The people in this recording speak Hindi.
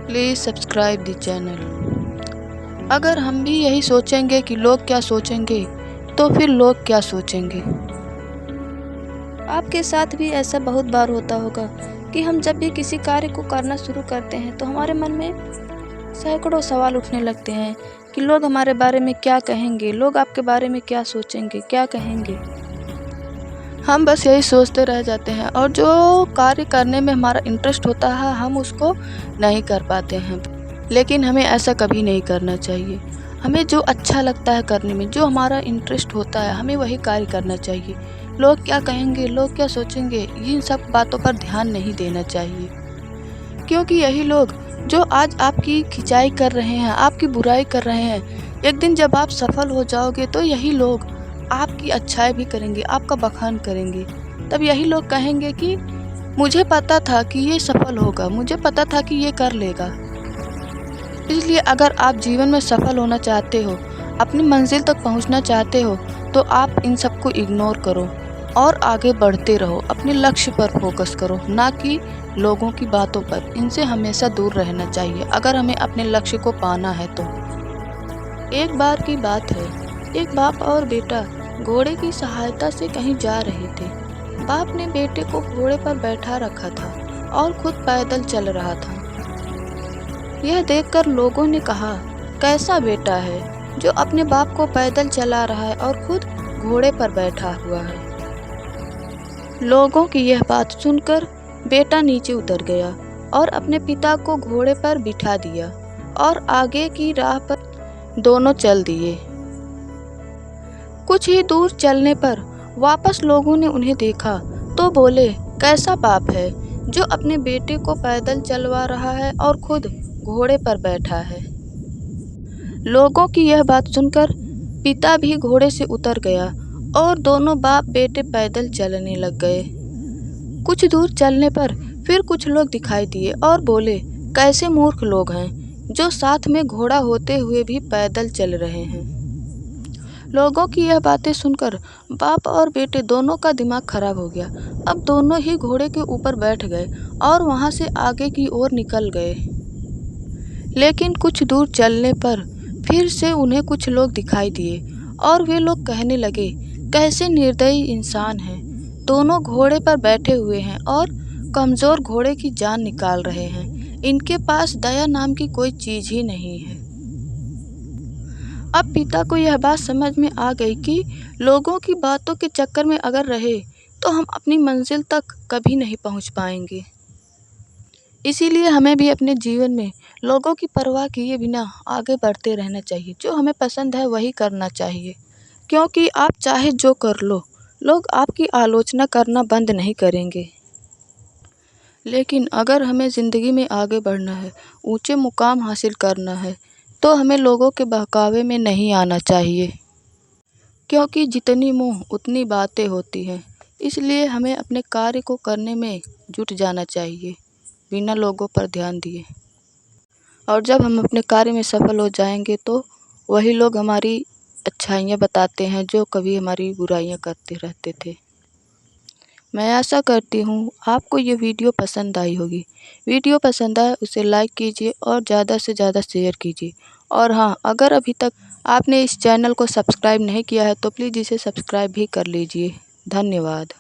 Please subscribe the channel. अगर हम भी यही सोचेंगे कि लोग क्या सोचेंगे, तो फिर लोग क्या सोचेंगे। आपके साथ भी ऐसा बहुत बार होता होगा कि हम जब भी किसी कार्य को करना शुरू करते हैं तो हमारे मन में सैकड़ों सवाल उठने लगते हैं कि लोग हमारे बारे में क्या कहेंगे, लोग आपके बारे में क्या सोचेंगे, क्या कहेंगे। हम बस यही सोचते रह जाते हैं और जो कार्य करने में हमारा इंटरेस्ट होता है हम उसको नहीं कर पाते हैं। लेकिन हमें ऐसा कभी नहीं करना चाहिए। हमें जो अच्छा लगता है करने में, जो हमारा इंटरेस्ट होता है, हमें वही कार्य करना चाहिए। लोग क्या कहेंगे, लोग क्या सोचेंगे, इन सब बातों पर ध्यान नहीं देना चाहिए। क्योंकि यही लोग जो आज आपकी खिंचाई कर रहे हैं, आपकी बुराई कर रहे हैं, एक दिन जब आप सफल हो जाओगे तो यही लोग आपकी अच्छाई भी करेंगे, आपका बखान करेंगे। तब यही लोग कहेंगे कि मुझे पता था कि ये सफल होगा, मुझे पता था कि ये कर लेगा। इसलिए अगर आप जीवन में सफल होना चाहते हो, अपनी मंजिल तक पहुंचना चाहते हो, तो आप इन सबको इग्नोर करो और आगे बढ़ते रहो। अपने लक्ष्य पर फोकस करो, ना कि लोगों की बातों पर। इनसे हमेशा दूर रहना चाहिए अगर हमें अपने लक्ष्य को पाना है तो। एक बार की बात है, एक बाप और बेटा घोड़े की सहायता से कहीं जा रहे थे। बाप ने बेटे को घोड़े पर बैठा रखा था और खुद पैदल चल रहा था। यह देखकर लोगों ने कहा, कैसा बेटा है जो अपने बाप को पैदल चला रहा है और खुद घोड़े पर बैठा हुआ है। लोगों की यह बात सुनकर बेटा नीचे उतर गया और अपने पिता को घोड़े पर बिठा दिया और आगे की राह पर दोनों चल दिए। कुछ ही दूर चलने पर वापस लोगों ने उन्हें देखा तो बोले, कैसा बाप है जो अपने बेटे को पैदल चलवा रहा है और खुद घोड़े पर बैठा है। लोगों की यह बात सुनकर पिता भी घोड़े से उतर गया और दोनों बाप बेटे पैदल चलने लग गए। कुछ दूर चलने पर फिर कुछ लोग दिखाई दिए और बोले, कैसे मूर्ख लोग हैं जो साथ में घोड़ा होते हुए भी पैदल चल रहे हैं। लोगों की यह बातें सुनकर बाप और बेटे दोनों का दिमाग खराब हो गया। अब दोनों ही घोड़े के ऊपर बैठ गए और वहां से आगे की ओर निकल गए। लेकिन कुछ दूर चलने पर फिर से उन्हें कुछ लोग दिखाई दिए और वे लोग कहने लगे, कैसे निर्दयी इंसान हैं। दोनों घोड़े पर बैठे हुए हैं और कमजोर घोड़े की जान निकाल रहे हैं। इनके पास दया नाम की कोई चीज ही नहीं है। अब पिता को यह बात समझ में आ गई कि लोगों की बातों के चक्कर में अगर रहे तो हम अपनी मंजिल तक कभी नहीं पहुंच पाएंगे। इसीलिए हमें भी अपने जीवन में लोगों की परवाह किए बिना आगे बढ़ते रहना चाहिए। जो हमें पसंद है वही करना चाहिए। क्योंकि आप चाहे जो कर लो, लोग आपकी आलोचना करना बंद नहीं करेंगे। लेकिन अगर हमें ज़िंदगी में आगे बढ़ना है, ऊंचे मुकाम हासिल करना है, तो हमें लोगों के बहकावे में नहीं आना चाहिए। क्योंकि जितनी मुँह उतनी बातें होती हैं। इसलिए हमें अपने कार्य को करने में जुट जाना चाहिए, बिना लोगों पर ध्यान दिए। और जब हम अपने कार्य में सफल हो जाएंगे तो वही लोग हमारी अच्छाइयाँ बताते हैं जो कभी हमारी बुराइयाँ करते रहते थे। मैं आशा करती हूँ आपको ये वीडियो पसंद आई होगी। वीडियो पसंद आए उसे लाइक कीजिए और ज़्यादा से ज़्यादा शेयर कीजिए। और हाँ, अगर अभी तक आपने इस चैनल को सब्सक्राइब नहीं किया है तो प्लीज़ इसे सब्सक्राइब भी कर लीजिए। धन्यवाद।